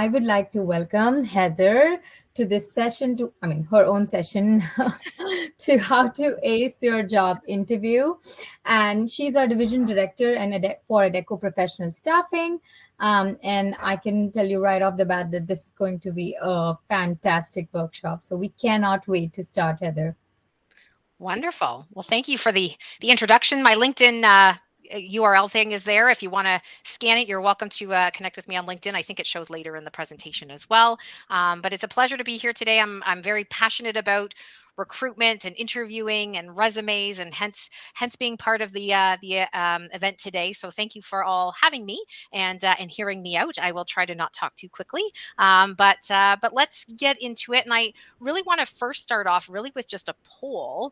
I would like to welcome Heather to this session, her own session to how to ace your job interview. And she's our division director for Adecco professional staffing. And I can tell you right off the bat that this is going to be a fantastic workshop. So we cannot wait to start, Heather. Wonderful. Well, thank you for the introduction. My LinkedIn URL thing is there. If you want to scan it, you're welcome to connect with me on LinkedIn. I think it shows later in the presentation as well. But it's a pleasure to be here today. I'm very passionate about recruitment and interviewing and resumes, and hence being part of the event today. So thank you for all having me and hearing me out. I will try to not talk too quickly, but let's get into it. And I really want to first start off really with just a poll.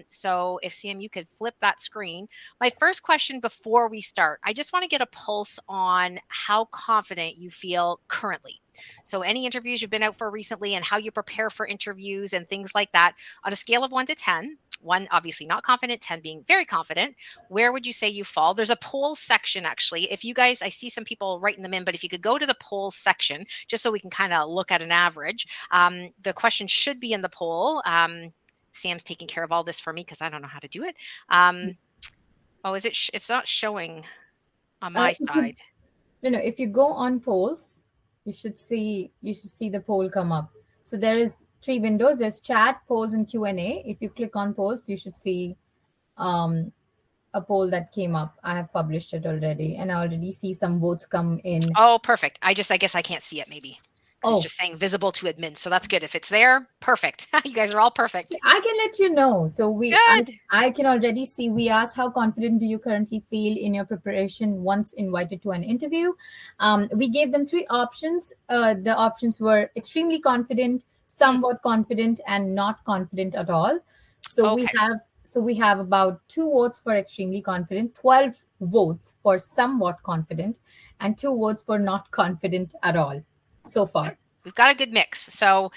So if Sam, you could flip that screen. My first question before we start, I just want to get a pulse on how confident you feel currently. So any interviews you've been out for recently and how you prepare for interviews and things like that on a scale of 1 to 10. 1 obviously not confident, 10 being very confident. Where would you say you fall? There's a poll section actually. If you guys, I see some people writing them in, but if you could go to the poll section just so we can kind of look at an average. The question should be in the poll. Sam's taking care of all this for me because I don't know how to do it. Oh, is it? It's not showing on my side. No. If you go on polls, you should see the poll come up. So there is 3 windows. There's chat, polls, and Q&A. If you click on polls, you should see a poll that came up. I have published it already, and I already see some votes come in. Oh, perfect. I guess I can't see it maybe. It's just saying visible to admin. So that's good. If it's there, perfect. You guys are all perfect. I can let you know. So I can already see, we asked how confident do you currently feel in your preparation once invited to an interview. We gave them 3 options. The options were extremely confident, somewhat confident, and not confident at all. So we have about 2 votes for extremely confident, 12 votes for somewhat confident, and 2 votes for not confident at all so far. We've got a good mix. So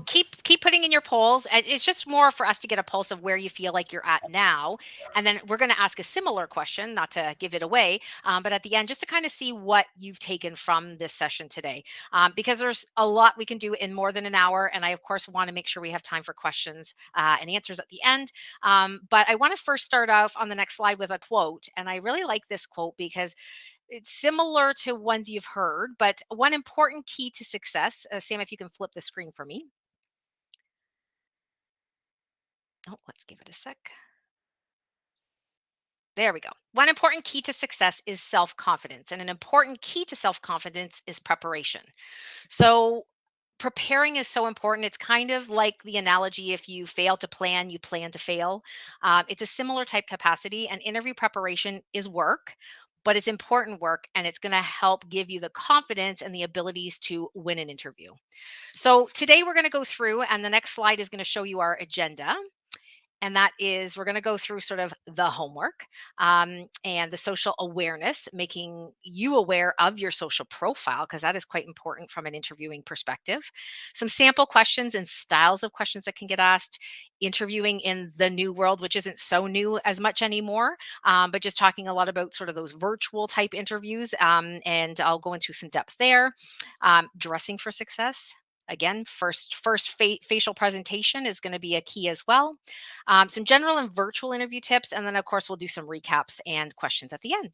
keep putting in your polls. It's just more for us to get a pulse of where you feel like you're at now. And then we're going to ask a similar question, not to give it away, but at the end, just to kind of see what you've taken from this session today. Because there's a lot we can do in more than an hour. And I, of course, want to make sure we have time for questions and answers at the end. But I want to first start off on the next slide with a quote. And I really like this quote because it's similar to ones you've heard, but one important key to success, Sam, if you can flip the screen for me. Oh, let's give it a sec. There we go. One important key to success is self-confidence, and an important key to self-confidence is preparation. So preparing is so important. It's kind of like the analogy, if you fail to plan, you plan to fail. It's a similar type capacity, and interview preparation is work, but it's important work, and it's going to help give you the confidence and the abilities to win an interview. So today we're going to go through, and the next slide is going to show you our agenda. And that is, we're going to go through sort of the homework and the social awareness, making you aware of your social profile, because that is quite important from an interviewing perspective. Some sample questions and styles of questions that can get asked. Interviewing in the new world, which isn't so new as much anymore, but just talking a lot about sort of those virtual type interviews. And I'll go into some depth there. Dressing for success. Again, first facial presentation is going to be a key as well. Some general and virtual interview tips, and then of course we'll do some recaps and questions at the end.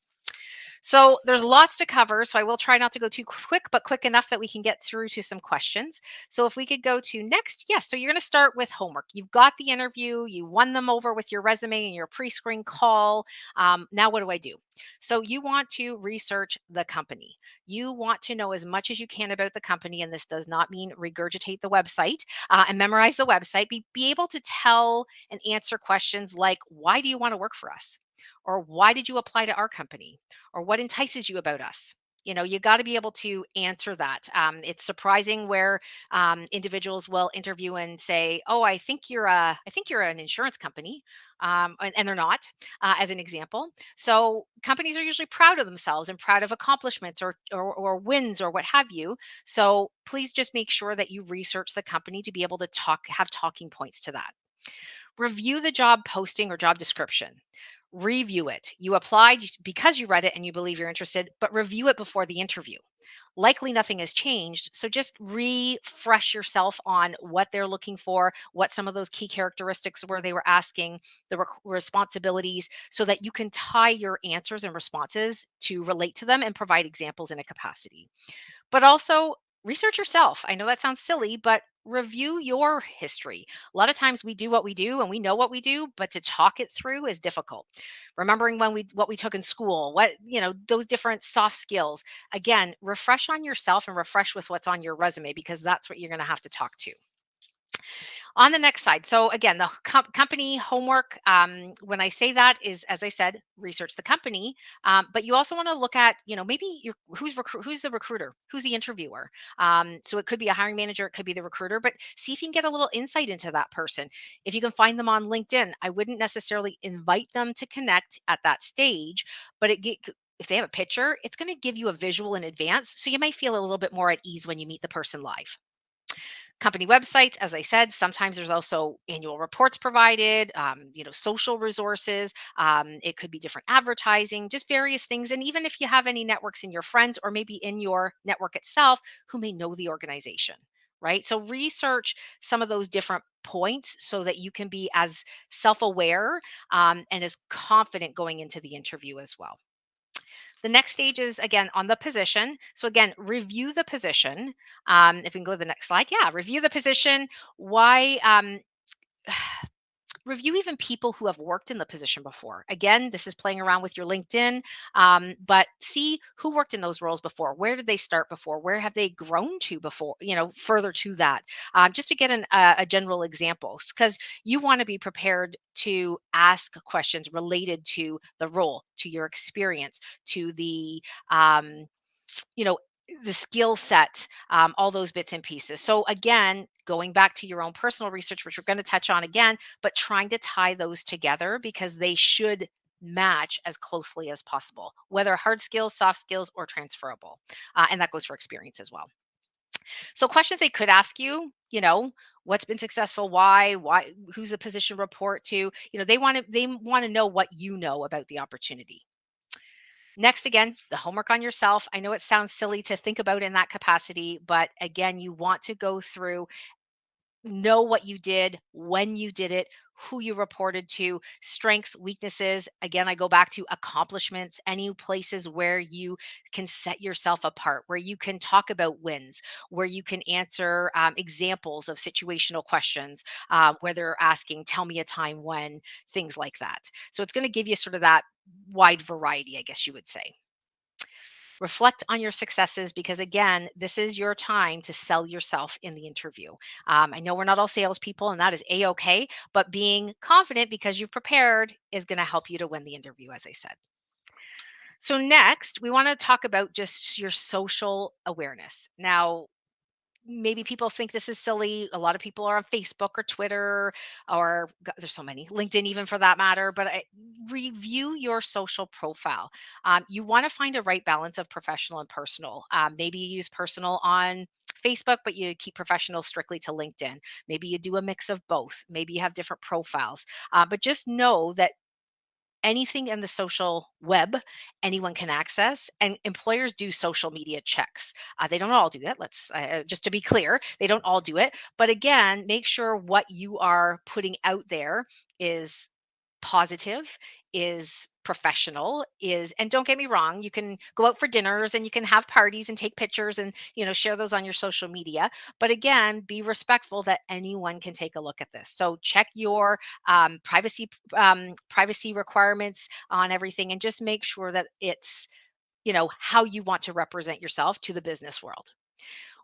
So there's lots to cover, so I will try not to go too quick, but quick enough that we can get through to some questions. So if we could go to next. Yes, so you're going to start with homework. You've got the interview, you won them over with your resume and your pre-screen call. Now what do I do? So you want to research the company. You want to know as much as you can about the company, and this does not mean regurgitate the website and memorize the website. Be able to tell and answer questions like, why do you want to work for us? Or why did you apply to our company? Or what entices you about us? You got to be able to answer that. It's surprising where individuals will interview and say, "Oh, I think you're an insurance company," and they're not, as an example. So companies are usually proud of themselves and proud of accomplishments or wins or what have you. So please just make sure that you research the company to be able to have talking points to that. Review the job posting or job description. Review it. You applied because you read it and you believe you're interested, but review it before the interview. Likely nothing has changed. So just refresh yourself on what they're looking for, what some of those key characteristics were they were asking, the responsibilities, so that you can tie your answers and responses to relate to them and provide examples in a capacity. But also research yourself. I know that sounds silly, but review your history. A lot of times we do what we do and we know what we do, but to talk it through is difficult. Remembering when we what we took in school, what, those different soft skills. Again, refresh on yourself and refresh with what's on your resume, because that's what you're going to have to talk to. On the next side, so again, the company homework, when I say that is, as I said, research the company, but you also want to look at, maybe who's the recruiter, who's the interviewer. So it could be a hiring manager, it could be the recruiter, but see if you can get a little insight into that person. If you can find them on LinkedIn, I wouldn't necessarily invite them to connect at that stage, but if they have a picture, it's going to give you a visual in advance, so you might feel a little bit more at ease when you meet the person live. Company websites, as I said, sometimes there's also annual reports provided, social resources. It could be different advertising, just various things. And even if you have any networks in your friends or maybe in your network itself who may know the organization, right? So research some of those different points so that you can be as self-aware and as confident going into the interview as well. The next stage is again on the position. So again, review the position. If we can go to the next slide, yeah, review the position. Why? Review even people who have worked in the position before. Again, this is playing around with your LinkedIn, but see who worked in those roles before. Where did they start before? Where have they grown to before? Further to that, just to get a general example, because you want to be prepared to ask questions related to the role, to your experience, to um, you know, the skill set, all those bits and pieces. So again, going back to your own personal research, which we're going to touch on again, but trying to tie those together because they should match as closely as possible, whether hard skills, soft skills, or transferable. And that goes for experience as well. So questions they could ask you, what's been successful, why, who's the position report to, they want to know what you know about the opportunity. Next, again, the homework on yourself. I know it sounds silly to think about in that capacity, but again, you want to go through, know what you did, when you did it, who you reported to, strengths, weaknesses. Again, I go back to accomplishments, any places where you can set yourself apart, where you can talk about wins, where you can answer examples of situational questions, where they're asking, tell me a time when, things like that. So it's going to give you sort of that wide variety, I guess you would say. Reflect on your successes because, again, this is your time to sell yourself in the interview. I know we're not all salespeople, and that is a okay, but being confident because you've prepared is going to help you to win the interview, as I said. So, next, we want to talk about just your social awareness. Now, maybe people think this is silly. A lot of people are on Facebook or Twitter, or there's so many, LinkedIn, even for that matter. But review your social profile. You want to find a right balance of professional and personal. Maybe you use personal on Facebook, but you keep professional strictly to LinkedIn. Maybe you do a mix of both. Maybe you have different profiles. But just know that anything in the social web anyone can access, and employers do social media checks. They don't all do it. Let's just to be clear, they don't all do it, but again, make sure what you are putting out there is positive, is professional, is, and don't get me wrong, you can go out for dinners and you can have parties and take pictures and share those on your social media, but again, be respectful that anyone can take a look at this. So check your privacy requirements on everything, and just make sure that it's how you want to represent yourself to the business world.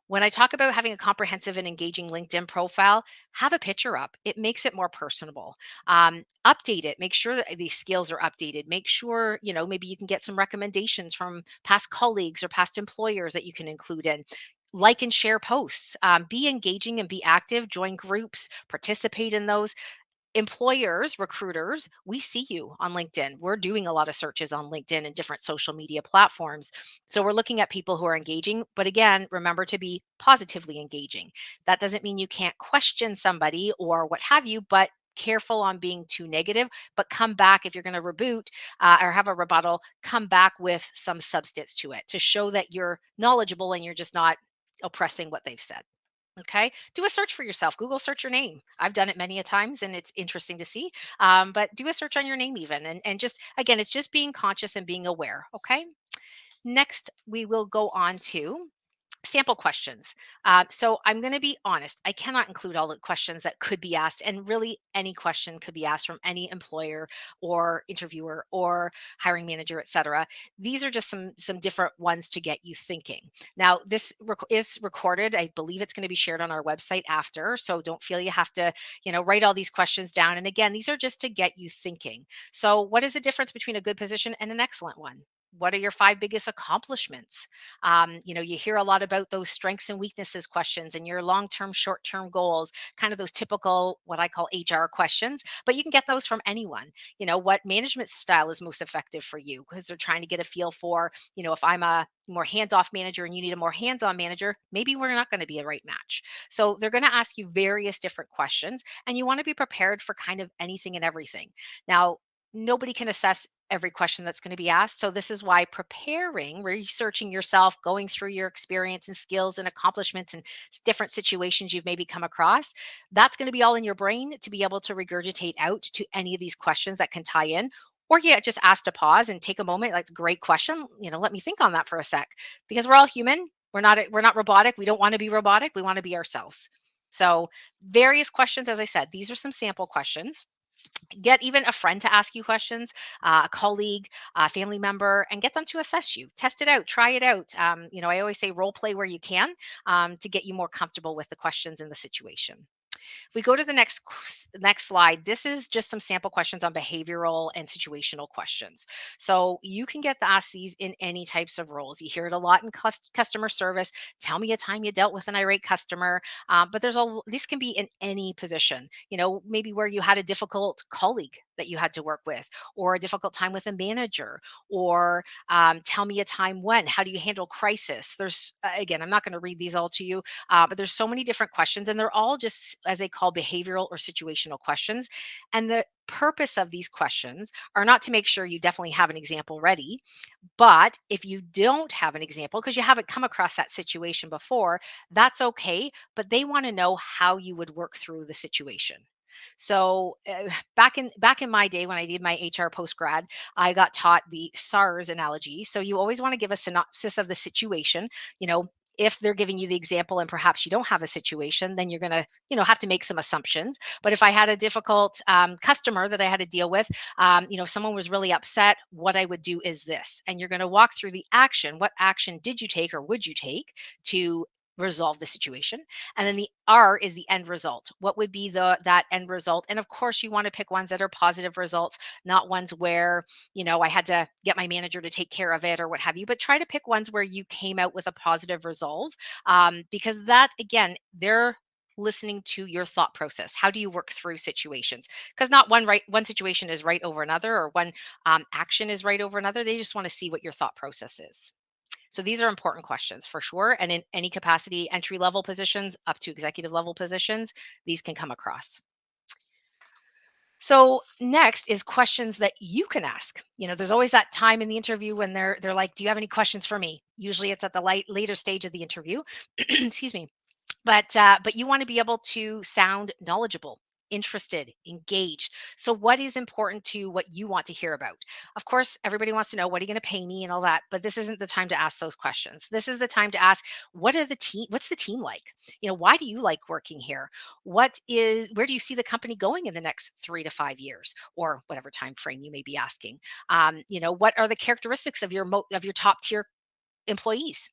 When I talk about having a comprehensive and engaging LinkedIn profile, have a picture up. It makes it more personable. Update it. Make sure that these skills are updated. Make sure, maybe you can get some recommendations from past colleagues or past employers that you can include in. Like and share posts. Be engaging and be active. Join groups. Participate in those. Employers, recruiters, we see you on LinkedIn. We're doing a lot of searches on LinkedIn and different social media platforms. So we're looking at people who are engaging, but again, remember to be positively engaging. That doesn't mean you can't question somebody or what have you, but careful on being too negative, but come back if you're going to reboot or have a rebuttal, come back with some substance to it to show that you're knowledgeable and you're just not oppressing what they've said. Okay. Do a search for yourself. Google search your name. I've done it many a times and it's interesting to see. But do a search on your name even. And just, again, it's just being conscious and being aware. Okay. Next, we will go on to sample questions. So I'm going to be honest, I cannot include all the questions that could be asked, and really any question could be asked from any employer or interviewer or hiring manager, etc. These are just some different ones to get you thinking. Now, this is recorded. I believe it's going to be shared on our website after, so don't feel you have to, write all these questions down. And again, these are just to get you thinking. So, what is the difference between a good position and an excellent one? What are your 5 biggest accomplishments? You hear a lot about those strengths and weaknesses questions and your long-term, short-term goals, kind of those typical, what I call HR questions, but you can get those from anyone. What management style is most effective for you, because they're trying to get a feel for, if I'm a more hands-off manager and you need a more hands-on manager, maybe we're not going to be a right match. So they're going to ask you various different questions, and you want to be prepared for kind of anything and everything. Now, nobody can assess every question that's going to be asked. So this is why preparing, researching yourself, going through your experience and skills and accomplishments and different situations you've maybe come across, that's going to be all in your brain to be able to regurgitate out to any of these questions that can tie in. Or yeah, just ask to pause and take a moment. Like, great question. Let me think on that for a sec, because we're all human. We're not robotic. We don't want to be robotic. We want to be ourselves. So various questions, as I said, these are some sample questions. Get even a friend to ask you questions, a colleague, a family member, and get them to assess you. Test it out, try it out. I always say role play where you can, to get you more comfortable with the questions and the situation. If we go to the next slide, this is just some sample questions on behavioral and situational questions. So you can get to ask these in any types of roles. You hear it a lot in customer service. Tell me a time you dealt with an irate customer. But this can be in any position. Maybe where you had a difficult colleague that you had to work with, or a difficult time with a manager, or tell me a time when. How do you handle crisis? There's again, I'm not going to read these all to you, but there's so many different questions, and they're all just, as they call, behavioral or situational questions. And the purpose of these questions are not to make sure you definitely have an example ready, but if you don't have an example because you haven't come across that situation before, that's okay. But they want to know how you would work through the situation. So back in my day when I did my HR post grad, I got taught the SARS analogy. So you always want to give a synopsis of the situation. You know, if they're giving you the example and perhaps you don't have a situation, then you're going to, have to make some assumptions. But if I had a difficult customer that I had to deal with, if someone was really upset, what I would do is this. And you're going to walk through the action. What action did you take or would you take to resolve the situation? And then the R is the end result. What would be that end result? And of course, you want to pick ones that are positive results, not ones where, I had to get my manager to take care of it or what have you, but try to pick ones where you came out with a positive resolve, because that, again, they're listening to your thought process. How do you work through situations? Because not one situation is right over another, or one action is right over another. They just want to see what your thought process is. So these are important questions for sure. And in any capacity, entry level positions up to executive level positions, these can come across. So next is questions that you can ask. There's always that time in the interview when they're like, "Do you have any questions for me?" Usually it's at the later stage of the interview. Excuse me. But you want to be able to sound knowledgeable, interested, engaged. So what is important to what you want to hear about? Of course, everybody wants to know, what are you going to pay me and all that, but this isn't the time to ask those questions. This is the time to ask, what's the team like? Why do you like working here? Where do you see the company going in the next 3 to 5 years, or whatever time frame you may be asking? What are the characteristics of your top tier employees?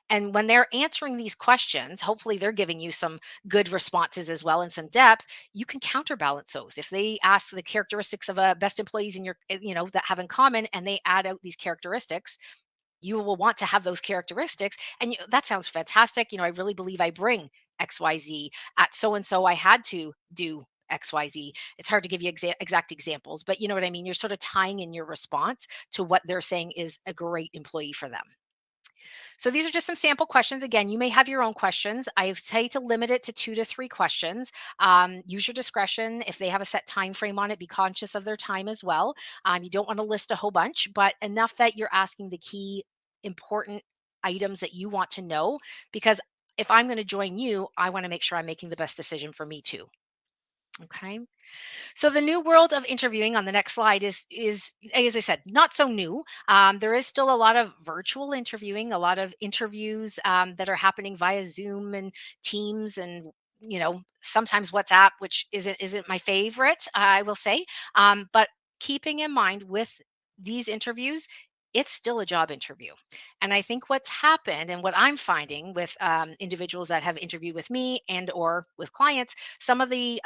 And when they're answering these questions, hopefully they're giving you some good responses as well and some depth. You can counterbalance those. If they ask the characteristics of a best employees in your, that have in common, and they add out these characteristics, you will want to have those characteristics. And that sounds fantastic. I really believe I bring XYZ. At so and so, I had to do XYZ. It's hard to give you exact examples, but you know what I mean? You're sort of tying in your response to what they're saying is a great employee for them. So these are just some sample questions. Again, you may have your own questions. I say to limit it to 2 to 3 questions. Use your discretion. If they have a set time frame on it, be conscious of their time as well. You don't want to list a whole bunch, but enough that you're asking the key important items that you want to know. Because if I'm going to join you, I want to make sure I'm making the best decision for me too. Okay. So the new world of interviewing on the next slide is as I said, not so new. There is still a lot of virtual interviewing, a lot of interviews that are happening via Zoom and Teams and sometimes WhatsApp, which isn't my favorite, I will say. But keeping in mind with these interviews, it's still a job interview. And I think what's happened and what I'm finding with individuals that have interviewed with me and or with clients, some of the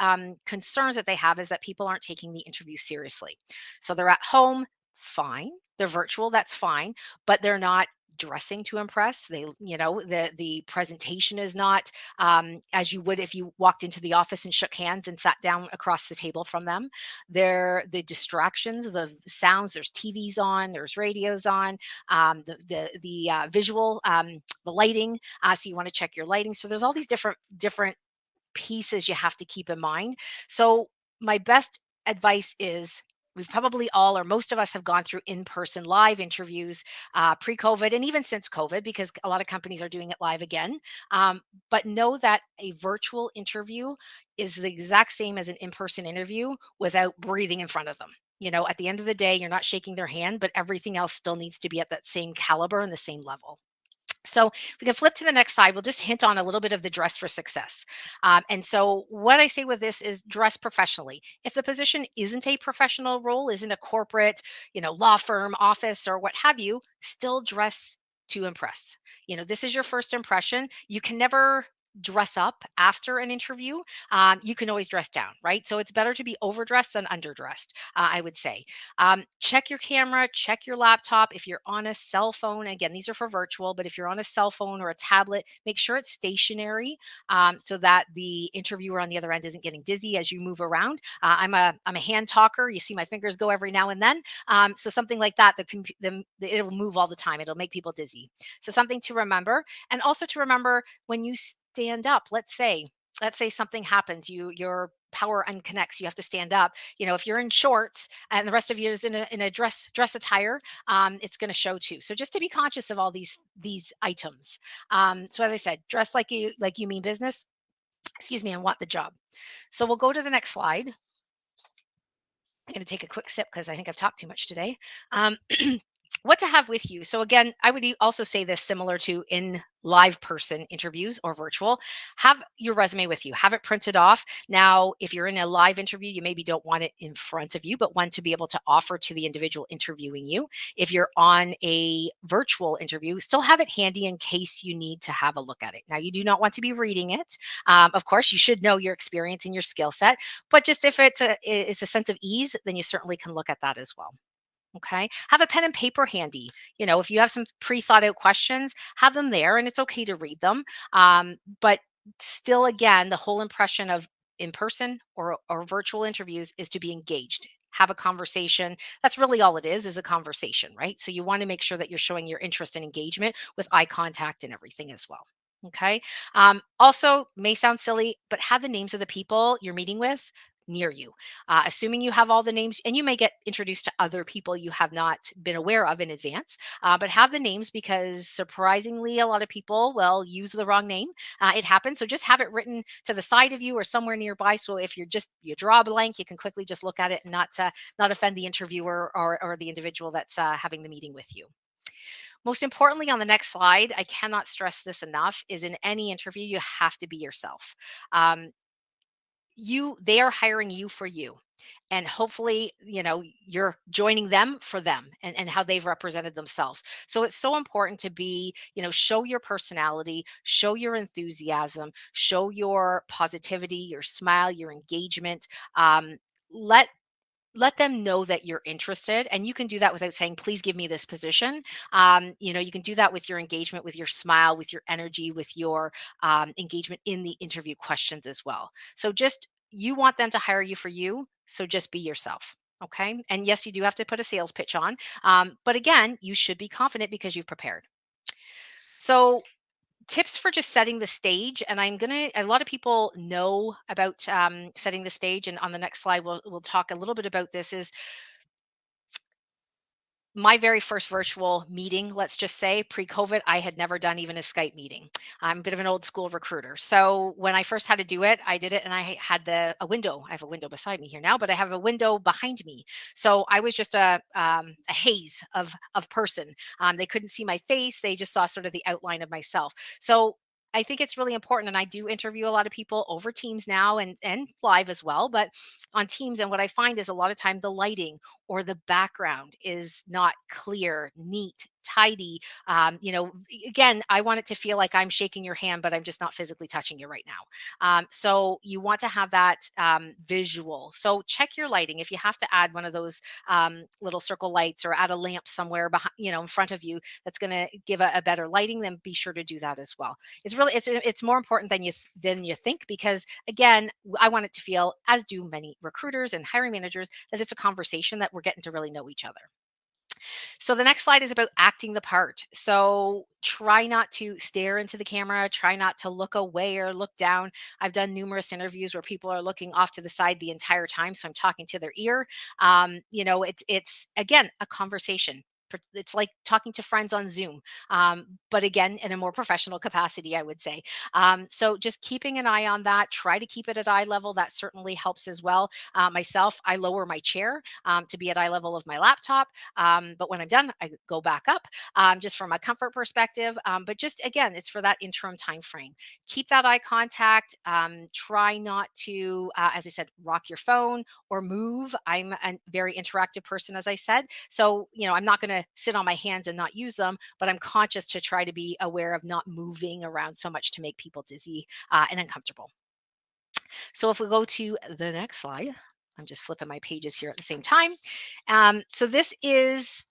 concerns that they have is that people aren't taking the interview seriously. So they're at home, fine. They're virtual, that's fine, but they're not dressing to impress. The presentation is not as you would if you walked into the office and shook hands and sat down across the table from them. The distractions, the sounds. There's TVs on, there's radios on, the visual, the lighting. So you want to check your lighting. So there's all these different pieces you have to keep in mind. So, my best advice is we've probably all, or most of us, have gone through in person live interviews pre COVID and even since COVID, because a lot of companies are doing it live again. But know that a virtual interview is the exact same as an in person interview without breathing in front of them. At the end of the day, you're not shaking their hand, but everything else still needs to be at that same caliber and the same level. So if we can flip to the next slide, we'll just hint on a little bit of the dress for success. And so what I say with this is dress professionally. If the position isn't a professional role, isn't a corporate, law firm, office, or what have you, still dress to impress. This is your first impression. You can never dress up after an interview. You can always dress down, right? So it's better to be overdressed than underdressed, I would say. Check your camera, check your laptop. If you're on a cell phone, again, these are for virtual, but if you're on a cell phone or a tablet, make sure it's stationary so that the interviewer on the other end isn't getting dizzy as you move around. I'm a hand talker. You see my fingers go every now and then. So something like that, it'll move all the time. It'll make people dizzy. So something to remember, and also to remember when you stand up. Let's say something happens, your power unconnects, you have to stand up. If you're in shorts and the rest of you is in a dress attire, it's going to show too. So just to be conscious of all these items. So as I said, dress like you mean business, excuse me, and want the job. So we'll go to the next slide. I'm going to take a quick sip because I think I've talked too much today. What to have with you. So again, I would also say this similar to in live person interviews or virtual. Have your resume with you. Have it printed off. Now, if you're in a live interview, you maybe don't want it in front of you, but one to be able to offer to the individual interviewing you. If you're on a virtual interview, still have it handy in case you need to have a look at it. Now, you do not want to be reading it. Of course, you should know your experience and your skill set, but just if it's a sense of ease, then you certainly can look at that as well. Okay. Have a pen and paper handy. If you have some pre thought out questions, have them there and it's okay to read them. But still, again, the whole impression of in person or virtual interviews is to be engaged. Have a conversation. That's really all it is a conversation, right? So you want to make sure that you're showing your interest and engagement with eye contact and everything as well. Okay. Also, may sound silly, but have the names of the people you're meeting with near you, assuming you have all the names, and you may get introduced to other people you have not been aware of in advance, but have the names because surprisingly a lot of people will use the wrong name. It happens, so just have it written to the side of you or somewhere nearby, so if you draw a blank, you can quickly just look at it and not offend the interviewer or the individual that's having the meeting with you. Most importantly, on the next slide, I cannot stress this enough, is in any interview you have to be yourself. They are hiring you for you, and hopefully you're joining them for them and how they've represented themselves. So it's so important to be, show your personality, show your enthusiasm, show your positivity, your smile, your engagement. Let them know that you're interested, and you can do that without saying, please give me this position. You can do that with your engagement, with your smile, with your energy, with your engagement in the interview questions as well. So just, you want them to hire you for you, so just be yourself. Okay. And yes, you do have to put a sales pitch on, but again, you should be confident because you've prepared. So tips for just setting the stage, and a lot of people know about setting the stage, and on the next slide we'll talk a little bit about this. Is my very first virtual meeting, let's just say pre-COVID, I had never done even a Skype meeting. I'm a bit of an old school recruiter. So when I first had to do it, I did it and I had a window. I have a window beside me here now, but I have a window behind me. So I was just a haze of person. They couldn't see my face. They just saw sort of the outline of myself. So I think it's really important. And I do interview a lot of people over Teams now and live as well, but on Teams. And what I find is a lot of time the lighting or the background is not clear, neat, tidy. Again, I want it to feel like I'm shaking your hand, but I'm just not physically touching you right now. So you want to have that visual. So check your lighting. If you have to add one of those little circle lights or add a lamp somewhere behind, in front of you, that's going to give a better lighting, then be sure to do that as well. It's more important than you think, because again, I want it to feel, as do many recruiters and hiring managers, that it's a conversation, that we're getting to really know each other. So the next slide is about acting the part. So try not to stare into the camera, try not to look away or look down. I've done numerous interviews where people are looking off to the side the entire time, so I'm talking to their ear. It's again a conversation. It's like talking to friends on Zoom, but again, in a more professional capacity, I would say. So just keeping an eye on that. Try to keep it at eye level. That certainly helps as well. Myself, I lower my chair to be at eye level of my laptop. But when I'm done, I go back up, just from a comfort perspective. But just again, it's for that interim time frame. Keep that eye contact. Try not to, as I said, rock your phone or move. I'm a very interactive person, as I said. So, I'm not going to sit on my hands and not use them, but I'm conscious to try to be aware of not moving around so much to make people dizzy and uncomfortable. So if we go to the next slide, I'm just flipping my pages here at the same time. So this is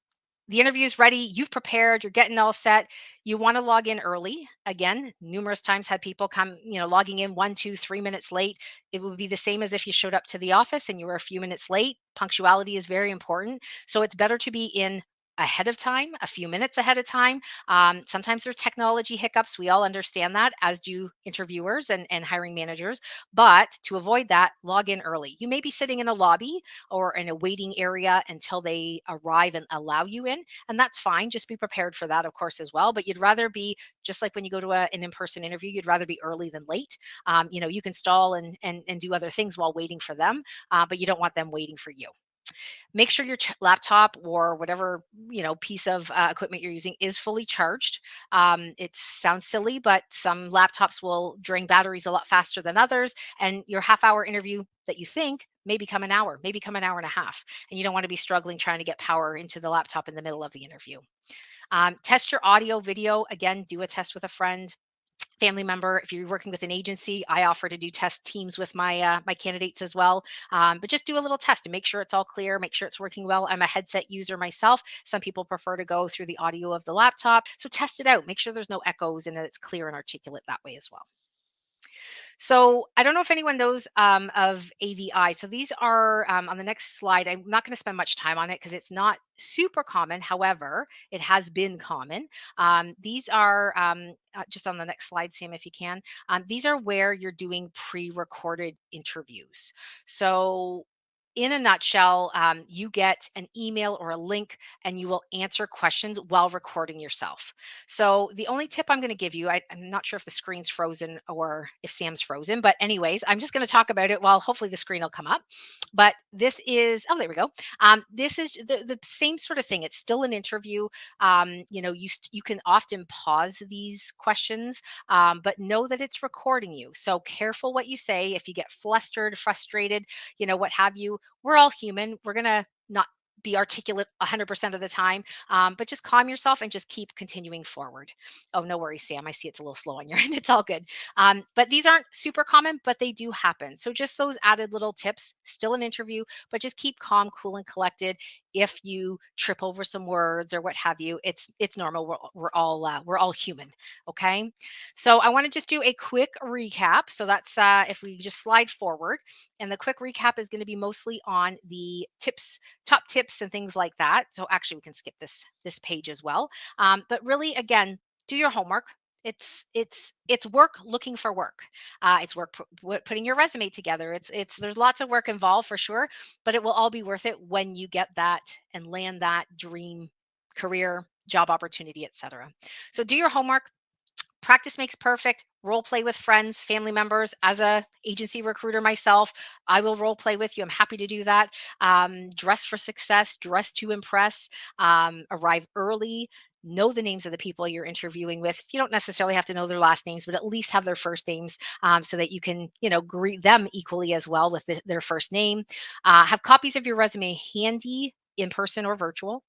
the interview is ready. You've prepared. You're getting all set. You want to log in early. Again, numerous times had people come, logging in 1, 2, 3 minutes late. It would be the same as if you showed up to the office and you were a few minutes late. Punctuality is very important. So it's better to be in ahead of time, a few minutes ahead of time. Sometimes there are technology hiccups. We all understand that, as do interviewers and hiring managers. But to avoid that, log in early. You may be sitting in a lobby or in a waiting area until they arrive and allow you in. And that's fine. Just be prepared for that, of course, as well. But you'd rather be, just like when you go to an in-person interview, you'd rather be early than late. You can stall and do other things while waiting for them, but you don't want them waiting for you. Make sure your laptop or whatever piece of equipment you're using is fully charged. It sounds silly, but some laptops will drain batteries a lot faster than others, and your half-hour interview that you think may become an hour, may become an hour and a half, and you don't want to be struggling trying to get power into the laptop in the middle of the interview. Test your audio, video. Again, do a test with a friend, family member. If you're working with an agency, I offer to do test teams with my candidates as well. But just do a little test and make sure it's all clear, make sure it's working well. I'm a headset user myself. Some people prefer to go through the audio of the laptop. So test it out. Make sure there's no echoes and that it's clear and articulate that way as well. So I don't know if anyone knows of AVI. So these are on the next slide. I'm not going to spend much time on it because it's not super common. However, it has been common. These are just on the next slide, Sam, if you can. These are where you're doing pre-recorded interviews. So in a nutshell, you get an email or a link and you will answer questions while recording yourself. So the only tip I'm going to give you, I'm not sure if the screen's frozen or if Sam's frozen, but anyways, I'm just going to talk about it while hopefully the screen will come up. But this is, oh, there we go. This is the same sort of thing. It's still an interview. You can often pause these questions, but know that it's recording you. So careful what you say. If you get flustered, frustrated, what have you, we're all human. We're going to not be articulate 100% of the time, but just calm yourself and just keep continuing forward. Oh, no worries, Sam. I see it's a little slow on your end. It's all good. But these aren't super common, but they do happen. So just those added little tips, still an interview, but just keep calm, cool, and collected. If you trip over some words or what have you, it's normal. We're all human. Okay. So I want to just do a quick recap. So that's if we just slide forward, and the quick recap is going to be mostly on the tips, top tips and things like that. So actually we can skip this page as well. But really, again, Do your homework. It's work looking for work. It's work putting your resume together. It's there's lots of work involved for sure, but it will all be worth it when you get that and land that dream career, job opportunity, etc. So do your homework. Practice makes perfect. Role play with friends, family members. As a agency recruiter myself, I will role play with you. I'm happy to do that. Dress for success, dress to impress. Arrive early. Know the names of the people you're interviewing with. You don't necessarily have to know their last names, but at least have their first names, so that you can, greet them equally as well with their first name. Have copies of your resume handy, in person or virtual.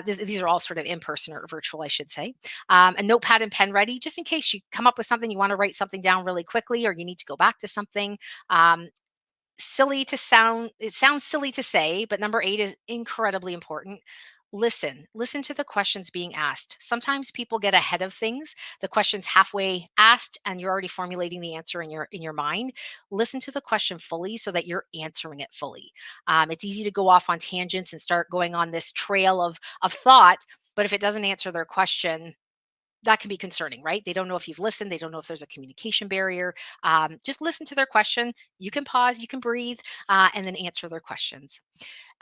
These are all sort of in person or virtual, I should say. A notepad and pen ready, just in case you come up with something, you want to write something down really quickly, or you need to go back to something. Um, it sounds silly to say, but number 8 is incredibly important. Listen to the questions being asked. Sometimes people get ahead of things. The question's halfway asked and you're already formulating the answer in your mind. Listen to the question fully so that you're answering it fully. It's easy to go off on tangents and start going on this trail of thought, but if it doesn't answer their question, that can be concerning, right? They don't know if you've listened. They don't know if there's a communication barrier. Just listen to their question. You can pause, you can breathe, and then answer their questions.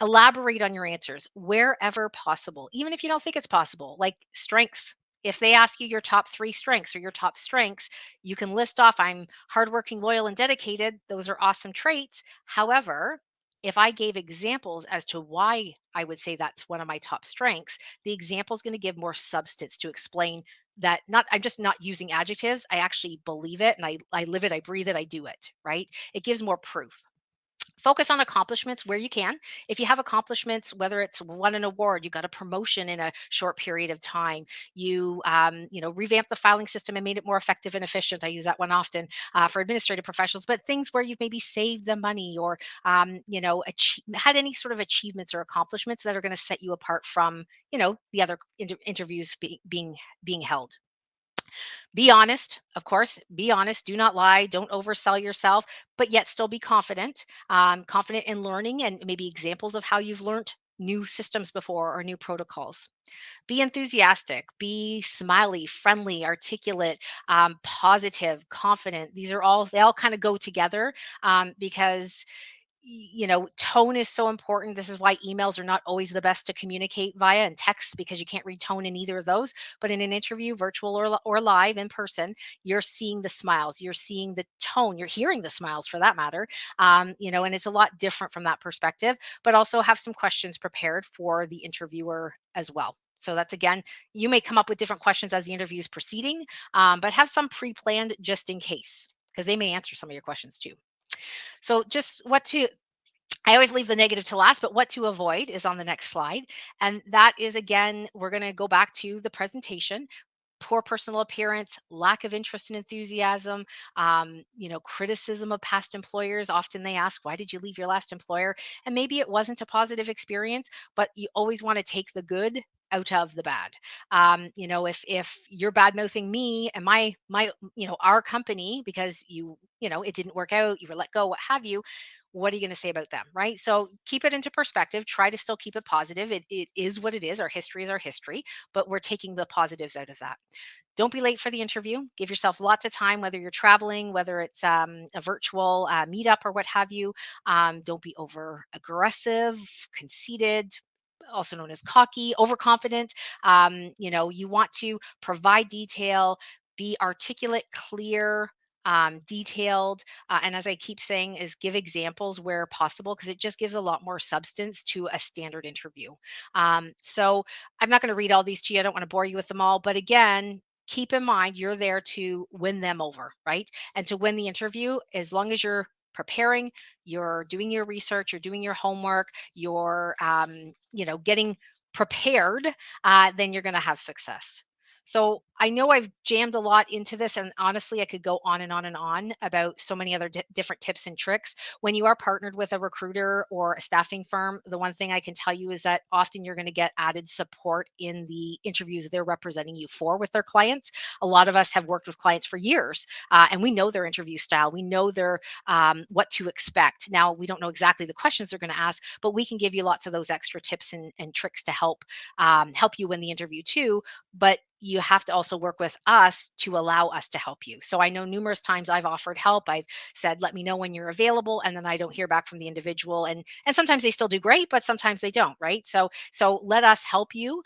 Elaborate on your answers wherever possible, even if you don't think it's possible, like strengths. If they ask you your top 3 strengths or your top strengths, you can list off, I'm hardworking, loyal, and dedicated. Those are awesome traits. However, if I gave examples as to why I would say that's one of my top strengths, the example is going to give more substance to explain that not I'm just not using adjectives. I actually believe it and I live it, I breathe it, I do it, right? It gives more proof. Focus on accomplishments where you can. If you have accomplishments, whether it's won an award, you got a promotion in a short period of time, revamped the filing system and made it more effective and efficient. I use that one often for administrative professionals. But things where you've maybe saved them money or had any sort of achievements or accomplishments that are going to set you apart from the other interviews being held. Be honest, of course, be honest. Do not lie. Don't oversell yourself, but yet still be confident, confident in learning and maybe examples of how you've learned new systems before or new protocols. Be enthusiastic, be smiley, friendly, articulate, positive, confident. They all kind of go together, because tone is so important. This is why emails are not always the best to communicate via, and text, because you can't read tone in either of those. But in an interview, virtual or live in person, you're seeing the smiles, you're seeing the tone, you're hearing the smiles for that matter. And it's a lot different from that perspective. But also have some questions prepared for the interviewer as well. So that's, again, you may come up with different questions as the interview is proceeding, but have some pre-planned just in case, because they may answer some of your questions too. So just I always leave the negative to last, but what to avoid is on the next slide. And that is, again, we're going to go back to the presentation. Poor personal appearance, lack of interest and enthusiasm, criticism of past employers. Often they ask, why did you leave your last employer? And maybe it wasn't a positive experience, but you always want to take the good out of the bad. If you're bad mouthing me and our company because it didn't work out, you were let go, what have you, what are you going to say about them, right? So keep it into perspective. Try to still keep it positive. It is what it is. Our history is our history, but we're taking the positives out of that. Don't be late for the interview. Give yourself lots of time, whether you're traveling, whether it's a virtual meetup or what have you. Don't be over aggressive, conceited, also known as cocky, overconfident. You want to provide detail, be articulate, clear, detailed, and as I keep saying, is give examples where possible, because it just gives a lot more substance to a standard interview. So I'm not going to read all these to you. I don't want to bore you with them all, but again, keep in mind you're there to win them over, right? And to win the interview, as long as you're preparing, you're doing your research, you're doing your homework, you're getting prepared, then you're going to have success. So I know I've jammed a lot into this, and honestly, I could go on and on and on about so many other different tips and tricks. When you are partnered with a recruiter or a staffing firm, the one thing I can tell you is that often you're going to get added support in the interviews they're representing you for with their clients. A lot of us have worked with clients for years, and we know their interview style. We know their what to expect. Now, we don't know exactly the questions they're going to ask, but we can give you lots of those extra tips and tricks to help you win the interview too. But you have to also work with us to allow us to help you. So I know numerous times I've offered help. I've said, let me know when you're available. And then I don't hear back from the individual. And sometimes they still do great, but sometimes they don't, right? So let us help you.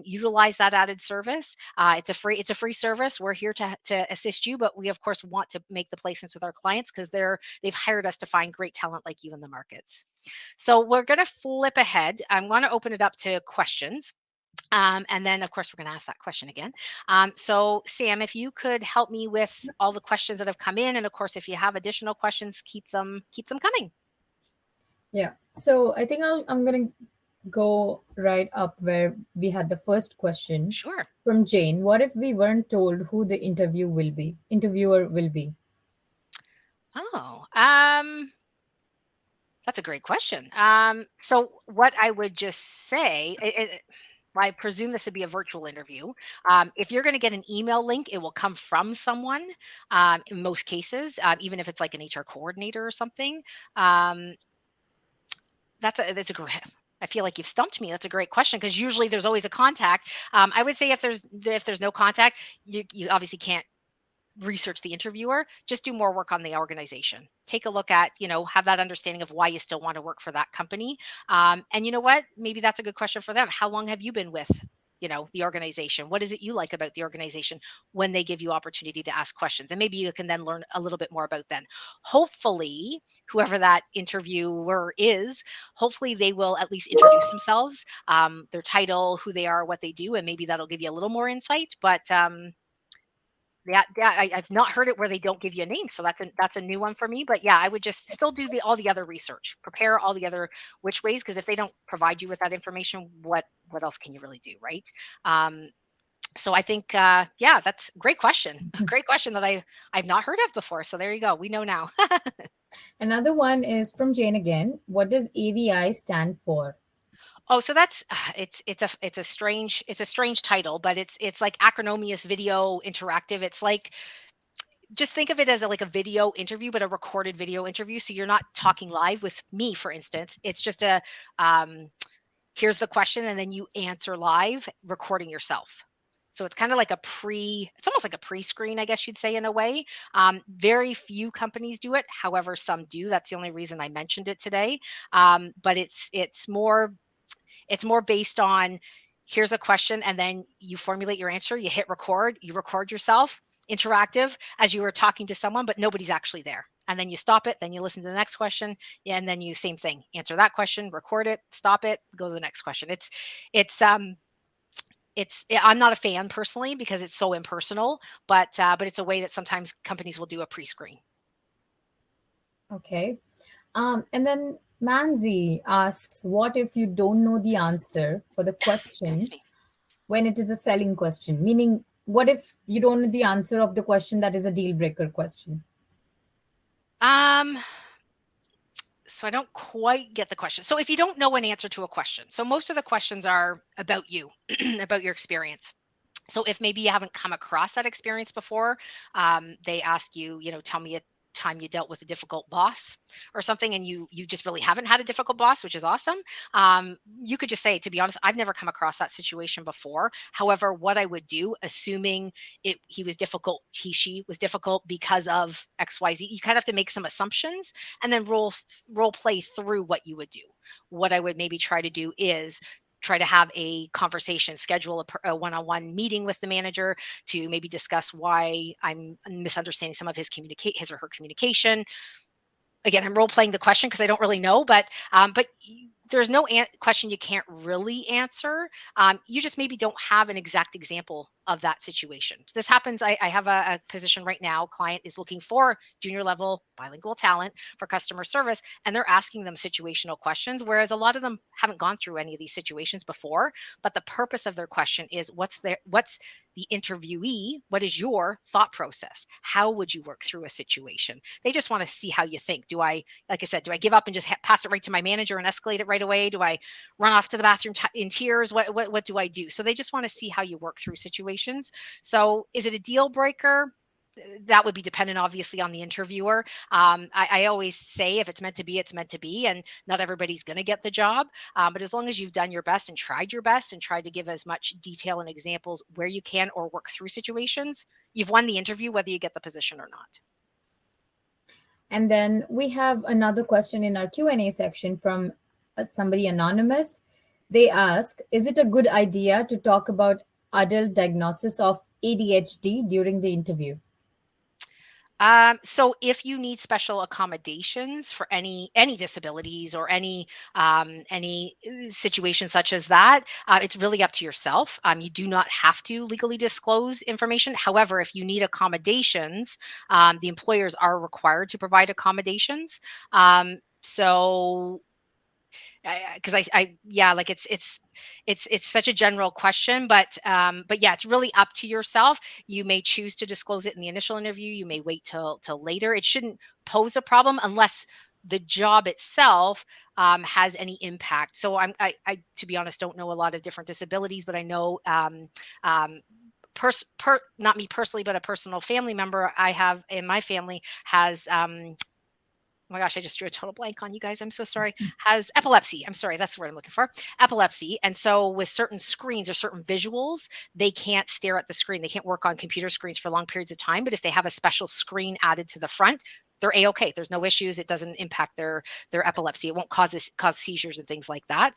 Utilize that added service. It's a free service. We're here to assist you, but we of course want to make the placements with our clients because they've hired us to find great talent like you in the markets. So we're going to flip ahead. I'm going to open it up to questions. And then, of course, we're going to ask that question again. So, Sam, if you could help me with all the questions that have come in, and of course, if you have additional questions, keep them coming. Yeah. So I think I'm going to go right up where we had the first question Sure. from Jane. What if we weren't told who the interviewer will be? Oh, that's a great question. So, what I would just say, I presume this would be a virtual interview. If you're going to get an email link, it will come from someone. In most cases, even if it's like an HR coordinator or something. Um, that's a great. I feel like you've stumped me. That's a great question because usually there's always a contact. I would say if there's no contact, you obviously can't research the interviewer. Just do more work on the organization. Take a look at, have that understanding of why you still want to work for that company. And you know what? Maybe that's a good question for them. How long have you been with, the organization? What is it you like about the organization when they give you opportunity to ask questions? And maybe you can then learn a little bit more about them. Hopefully, whoever that interviewer is, hopefully they will at least introduce themselves, their title, who they are, what they do, and maybe that'll give you a little more insight. But yeah, I've not heard it where they don't give you a name, so that's a new one for me. But yeah, I would just still do all the other research, prepare all the other which ways, because if they don't provide you with that information, what else can you really do, right? Um, so I think yeah, that's a great question, a great question that I've not heard of before. So there you go, we know now. Another one is from Jane again. What does AVI stand for? Oh, so that's it's a strange title, but it's like acronomious video interactive. It's like just think of it as like a video interview, but a recorded video interview. So you're not talking live with me, for instance. It's just um, here's the question, and then you answer live, recording yourself. So it's kind of like it's almost like a pre-screen, I guess you'd say in a way. Very few companies do it. However, some do. That's the only reason I mentioned it today. But it's more based on here's a question, and then you formulate your answer, you hit record, you record yourself, interactive as you were talking to someone, but nobody's actually there. And then you stop it, then you listen to the next question, and then you same thing, answer that question, record it, stop it, go to the next question. I'm not a fan personally because it's so impersonal, but it's a way that sometimes companies will do a pre-screen. Okay. And then Manzi asks, what if you don't know the answer for the Excuse question me. when it is a selling question? Meaning, what if you don't know the answer of the question that is a deal breaker question? Um, so I don't quite get the question. So if you don't know an answer to a question, so most of the questions are about you, about your experience. So if maybe you haven't come across that experience before, they ask you, tell me a time you dealt with a difficult boss or something, and you just really haven't had a difficult boss, which is awesome. You could just say, to be honest, I've never come across that situation before. However, what I would do, assuming she was difficult because of XYZ, you kind of have to make some assumptions and then role play through what you would do. What I would maybe try to do is try to have a conversation, schedule a one-on-one meeting with the manager to maybe discuss why I'm misunderstanding some of his or her communication. Again, I'm role playing the question because I don't really know, but there's no question you can't really answer. You just maybe don't have an exact example of that situation. This happens. I have a position right now. Client is looking for junior level bilingual talent for customer service, and they're asking them situational questions, whereas a lot of them haven't gone through any of these situations before. But the purpose of their question is what's the interviewee, what is your thought process? How would you work through a situation? They just want to see how you think. Like I said, do I give up and just pass it right to my manager and escalate it right away? Do I run off to the bathroom in tears? What do I do? So they just want to see how you work through situations. So is it a deal breaker? that would be dependent obviously on the interviewer. I always say if it's meant to be, it's meant to be, and not everybody's going to get the job. But as long as you've done your best and tried your best and tried to give as much detail and examples where you can or work through situations, you've won the interview whether you get the position or not. And then we have another question in our Q&A section from somebody anonymous. They ask, is it a good idea to talk about adult diagnosis of ADHD during the interview? So if you need special accommodations for any disabilities or any situation such as that, it's really up to yourself. You do not have to legally disclose information. However, if you need accommodations, the employers are required to provide accommodations. So because yeah, like it's such a general question, but yeah, it's really up to yourself. You may choose to disclose it in the initial interview. You may wait till later. It shouldn't pose a problem unless the job itself has any impact. So I to be honest don't know a lot of different disabilities, but I know um, not me personally, but a personal family member I have in my family has oh my gosh, I just drew a total blank on you guys. I'm so sorry. Has epilepsy. I'm sorry, that's the word I'm looking for. Epilepsy. And so with certain screens or certain visuals, they can't stare at the screen. They can't work on computer screens for long periods of time. But if they have a special screen added to the front, they're a-okay. There's no issues. It doesn't impact their epilepsy. It won't cause seizures and things like that.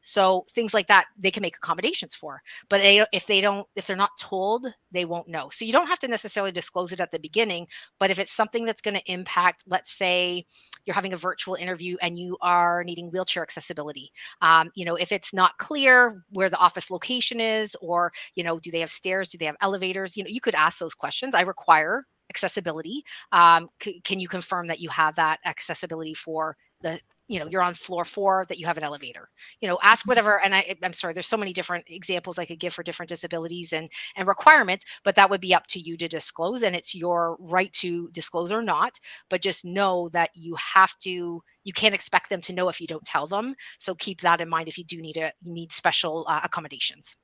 So things like that they can make accommodations for. But if they're not told, they won't know. So you don't have to necessarily disclose it at the beginning. But if it's something that's going to impact, let's say you're having a virtual interview and you are needing wheelchair accessibility, if it's not clear where the office location is, or do they have stairs, do they have elevators, you could ask those questions. I require accessibility. Can you confirm that you have that accessibility for the you're on floor 4, that you have an elevator? Ask whatever. And I'm sorry, there's so many different examples I could give for different disabilities and requirements, but that would be up to you to disclose, and it's your right to disclose or not. But just know that you can't expect them to know if you don't tell them. So keep that in mind if you need special accommodations.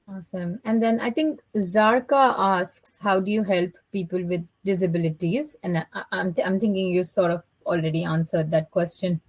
Awesome. And then I think Zarka asks, how do you help people with disabilities? And I'm thinking you sort of already answered that question.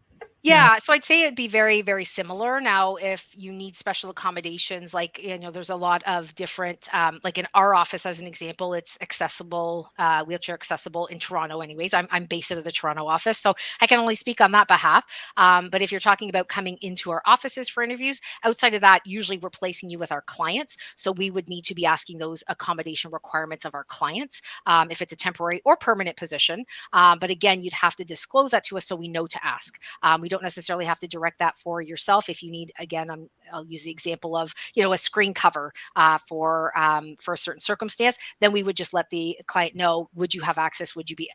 Yeah. Yeah, so I'd say it'd be very, very similar. Now, if you need special accommodations, like, there's a lot of different, like in our office, as an example, it's accessible, wheelchair accessible in Toronto anyways. I'm based out of the Toronto office, so I can only speak on that behalf. But if you're talking about coming into our offices for interviews, outside of that, usually we're placing you with our clients. So we would need to be asking those accommodation requirements of our clients, if it's a temporary or permanent position. But again, you'd have to disclose that to us so we know to ask. We don't necessarily have to direct that for yourself. If you need, again, I'll use the example of, a screen cover for a certain circumstance, then we would just let the client know, would you have access? Would you be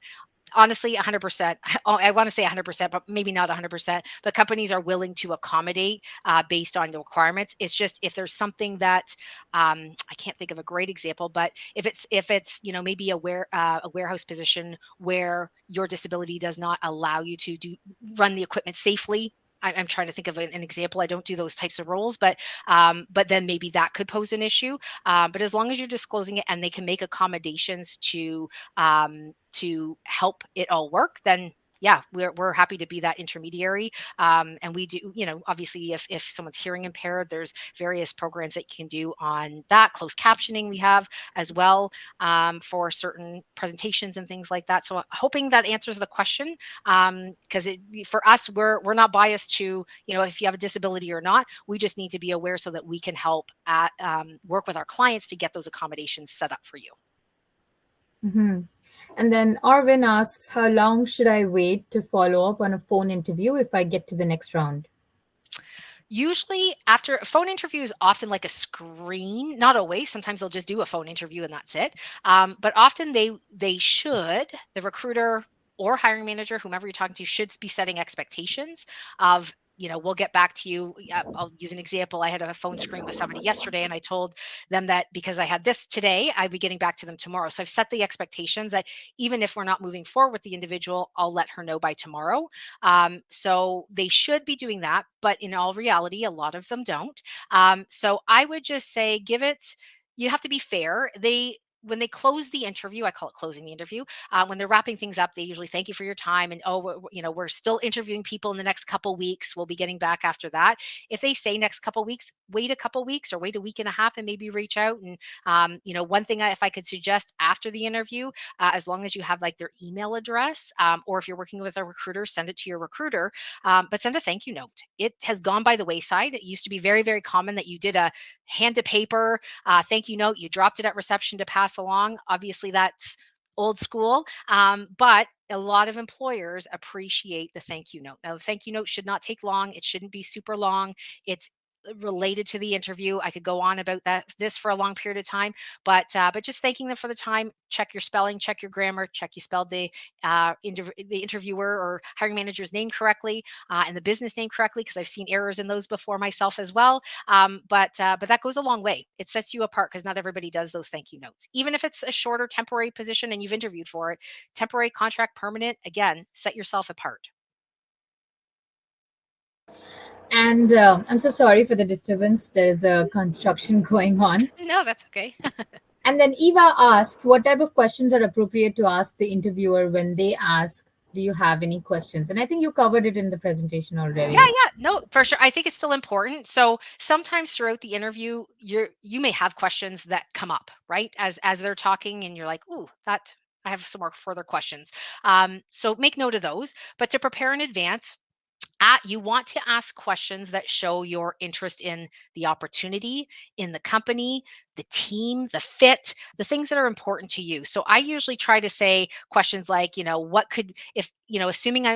honestly 100%? I want to say 100%, but maybe not 100%, but companies are willing to accommodate based on the requirements. It's just if there's something that I can't think of a great example, but if it's maybe a warehouse position where your disability does not allow you to run the equipment safely. I'm trying to think of an example. I don't do those types of roles, but then maybe that could pose an issue. But as long as you're disclosing it and they can make accommodations to help it all work, then yeah, we're happy to be that intermediary. And we do, obviously, if someone's hearing impaired, there's various programs that you can do on that. Closed captioning we have as well, for certain presentations and things like that. So hoping that answers the question, because for us, we're not biased to, if you have a disability or not. We just need to be aware so that we can help work with our clients to get those accommodations set up for you. Mm-hmm. And then Arvin asks, how long should I wait to follow up on a phone interview if I get to the next round? Usually after a phone interview is often like a screen, not always. Sometimes they'll just do a phone interview and that's it. But often the recruiter or hiring manager, whomever you're talking to, should be setting expectations of, we'll get back to you. I'll use an example. I had a phone screen with somebody yesterday and I told them that because I had this today, I'd be getting back to them tomorrow. So I've set the expectations that even if we're not moving forward with the individual, I'll let her know by tomorrow. So they should be doing that, but in all reality, a lot of them don't. So I would just say, you have to be fair. when they close the interview, I call it closing the interview. When they're wrapping things up, they usually thank you for your time, and oh, we're still interviewing people in the next couple weeks. We'll be getting back after that. If they say next couple weeks, wait a couple weeks or wait a week and a half and maybe reach out. And one thing if I could suggest after the interview, as long as you have like their email address, or if you're working with a recruiter, send it to your recruiter, but send a thank you note. It has gone by the wayside. It used to be very, very common that you did a hand to paper thank you note, you dropped it at reception to pass along. Obviously, that's old school, but a lot of employers appreciate the thank you note. Now, the thank you note should not take long. It shouldn't be super long. It's related to the interview. I could go on about this for a long period of time, but just thanking them for the time. Check your spelling, check your grammar, check you spelled the interviewer or hiring manager's name correctly, and the business name correctly, because I've seen errors in those before myself as well. But that goes a long way. It sets you apart because not everybody does those thank you notes. Even if it's a shorter temporary position and you've interviewed for it, temporary, contract, permanent, again, set yourself apart. And I'm so sorry for the disturbance. There's a construction going on. No, that's okay. And then Eva asks, what type of questions are appropriate to ask the interviewer when they ask, do you have any questions? And I think you covered it in the presentation Yeah, already. yeah. No, for sure. I think it's still important. So sometimes throughout the interview, you may have questions that come up, right? As they're talking and you're like, "Ooh, that I have some more further questions." So make note of those. But to prepare in advance, you want to ask questions that show your interest in the opportunity, in the company, the team, the fit, the things that are important to you. So I usually try to say questions like, what could, if, assuming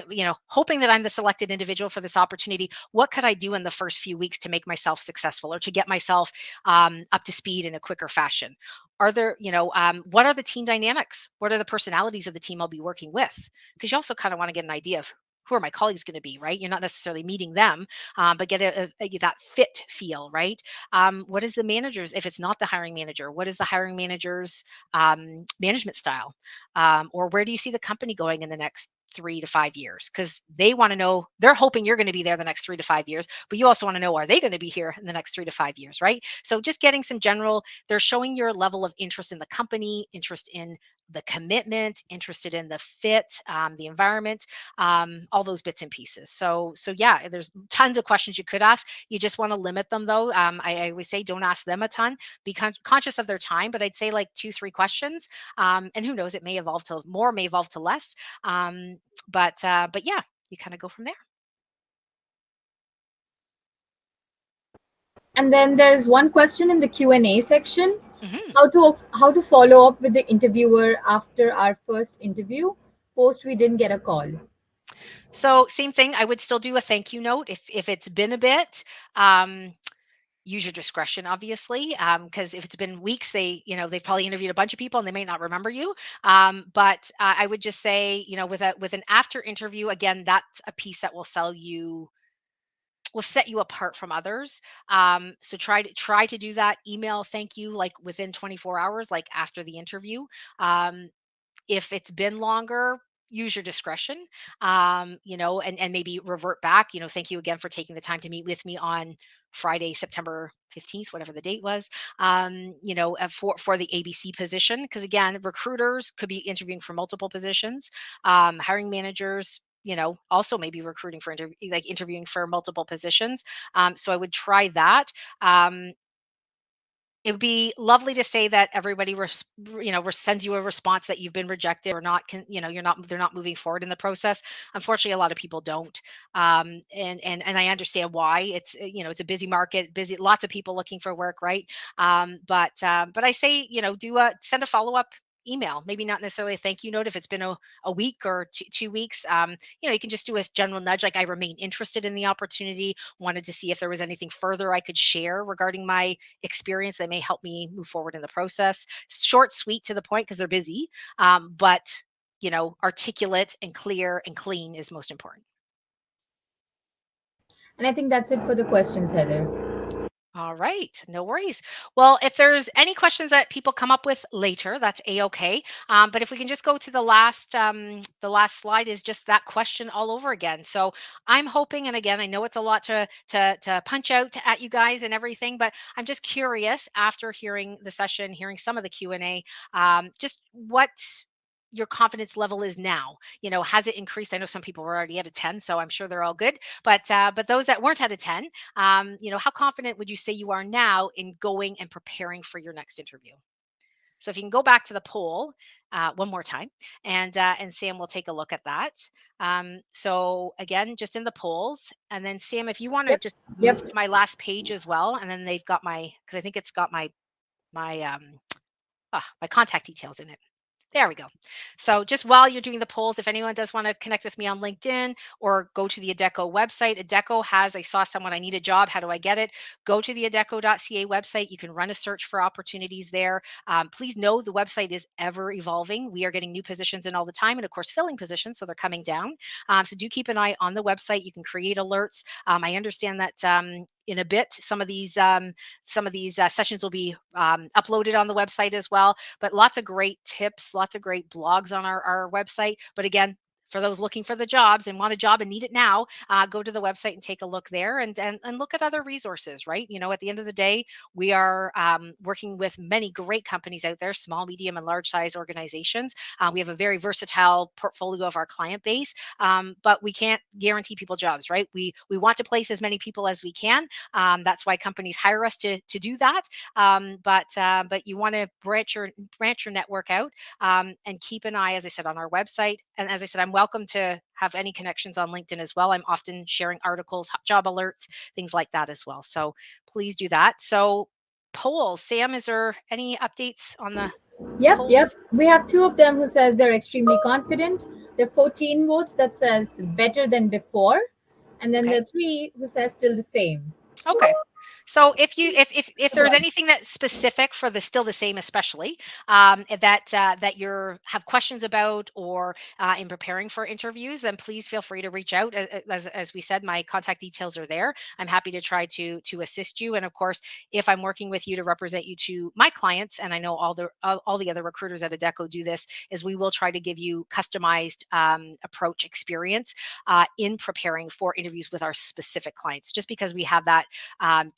hoping that I'm the selected individual for this opportunity, what could I do in the first few weeks to make myself successful or to get myself up to speed in a quicker fashion? Are there, what are the team dynamics? What are the personalities of the team I'll be working with? Because you also kind of want to get an idea of who are my colleagues going to be, right? You're not necessarily meeting them, but get that fit feel, right? What is the manager's, if it's not the hiring manager, what is the hiring manager's management style? Or where do you see the company going in the next 3 to 5 years? Because they want to know, they're hoping you're going to be there the next 3 to 5 years, but you also want to know, are they going to be here in the next 3 to 5 years, right? So just getting some general, they're showing your level of interest in the company, interest in the commitment, interested in the fit, the environment, all those bits and pieces. So yeah, there's tons of questions you could ask. You just want to limit them though. I always say don't ask them a ton. Be conscious of their time, but I'd say like 2, 3 questions. And who knows, it may evolve to more, may evolve to less. But yeah, you kind of go from there. And then there's one question in the Q&A section. Mhm. How to follow up with the interviewer after our first interview, post we didn't get a call. So same thing. I would still do a thank you note if it's been a bit. Um, Use your discretion, obviously, because if it's been weeks, they've probably interviewed a bunch of people and they may not remember you. But I would just say, with an after interview, again, that's a piece that will set you apart from others. So try to do that. Email thank you like within 24 hours, like after the interview. Um, if it's been longer, use your discretion, and maybe revert back, thank you again for taking the time to meet with me on Friday, September 15th, whatever the date was, for the ABC position. Because again, recruiters could be interviewing for multiple positions. Hiring managers, also maybe recruiting for like interviewing for multiple positions. So I would try that. It would be lovely to say that everybody sends you a response that you've been rejected or not they're not moving forward in the process. Unfortunately, a lot of people don't. And I understand why. It's a busy market, busy, lots of people looking for work, right? But I say, send a follow-up email, maybe not necessarily a thank you note if it's been a week or 2 weeks. You can just do a general nudge like, I remain interested in the opportunity, wanted to see if there was anything further I could share regarding my experience that may help me move forward in the process. Short, sweet, to the point, because they're busy. But articulate and clear and clean is most important. And I think that's it for the questions, Heather. All right, no worries. Well, if there's any questions that people come up with later, that's a-okay. But if we can just go to the last slide is just that question all over again. So I'm hoping, and again, I know it's a lot to punch out at you guys and everything, but I'm just curious after hearing the session, hearing some of the Q&A, just what your confidence level is now. Has it increased? I know some people were already at a 10, so I'm sure they're all good. But those that weren't at a 10, how confident would you say you are now in going and preparing for your next interview? So if you can go back to the poll one more time, and Sam will take a look at that. So again, just in the polls, and then Sam, if you want to Yep. just move Yep. to my last page as well, and then they've got because I think it's got my contact details in it. There we go. So just while you're doing the polls, if anyone does want to connect with me on LinkedIn or go to the Adecco website, Adecco has, I saw someone, I need a job. How do I get it? Go to the adecco.ca website. You can run a search for opportunities there. Please know the website is ever evolving. We are getting new positions in all the time and, of course, filling positions. So they're coming down. So do keep an eye on the website. You can create alerts. I understand that in a bit, some of these sessions will be uploaded on the website as well. But lots of great tips, lots of great blogs on our website. But again, for those looking for the jobs and want a job and need it now, go to the website and take a look there, and look at other resources. Right, at the end of the day, we are working with many great companies out there, small, medium, and large size organizations. We have a very versatile portfolio of our client base, but we can't guarantee people jobs. Right, we want to place as many people as we can. That's why companies hire us to do that. But you want to branch your network out, and keep an eye, as I said, on our website. And as I said, I'm welcome to have any connections on LinkedIn as well. I'm often sharing articles, job alerts, things like that as well. So please do that. So polls, Sam, is there any updates on the Yep, yep. polls? We have two of them who says they're extremely confident. There are 14 votes that says better than before, and then Okay. there are three who says still the same. Okay. So if there's anything that's specific for the still the same, especially that you have questions about, or in preparing for interviews, then please feel free to reach out. As we said, my contact details are there. I'm happy to try to assist you. And of course, if I'm working with you to represent you to my clients, and I know all the other recruiters at Adecco do this, is we will try to give you customized approach experience in preparing for interviews with our specific clients. Just because we have that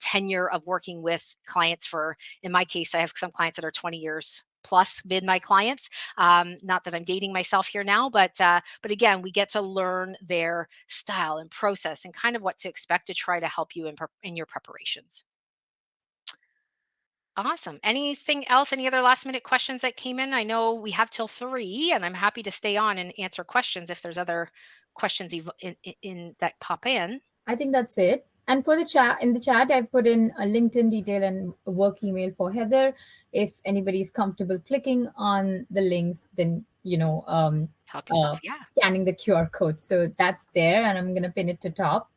tenure of working with clients for, in my case, I have some clients that are 20 years plus been my clients. Not that I'm dating myself here now, but again, we get to learn their style and process and kind of what to expect to try to help you in your preparations. Awesome. Anything else? Any other last minute questions that came in? I know we have till 3, and I'm happy to stay on and answer questions if there's other questions in that pop in. I think that's it. And for the chat, in the chat, I've put in a LinkedIn detail and a work email for Heather. If anybody's comfortable clicking on the links, then Help yourself. Yeah. scanning the QR code. So that's there, and I'm gonna pin it to top.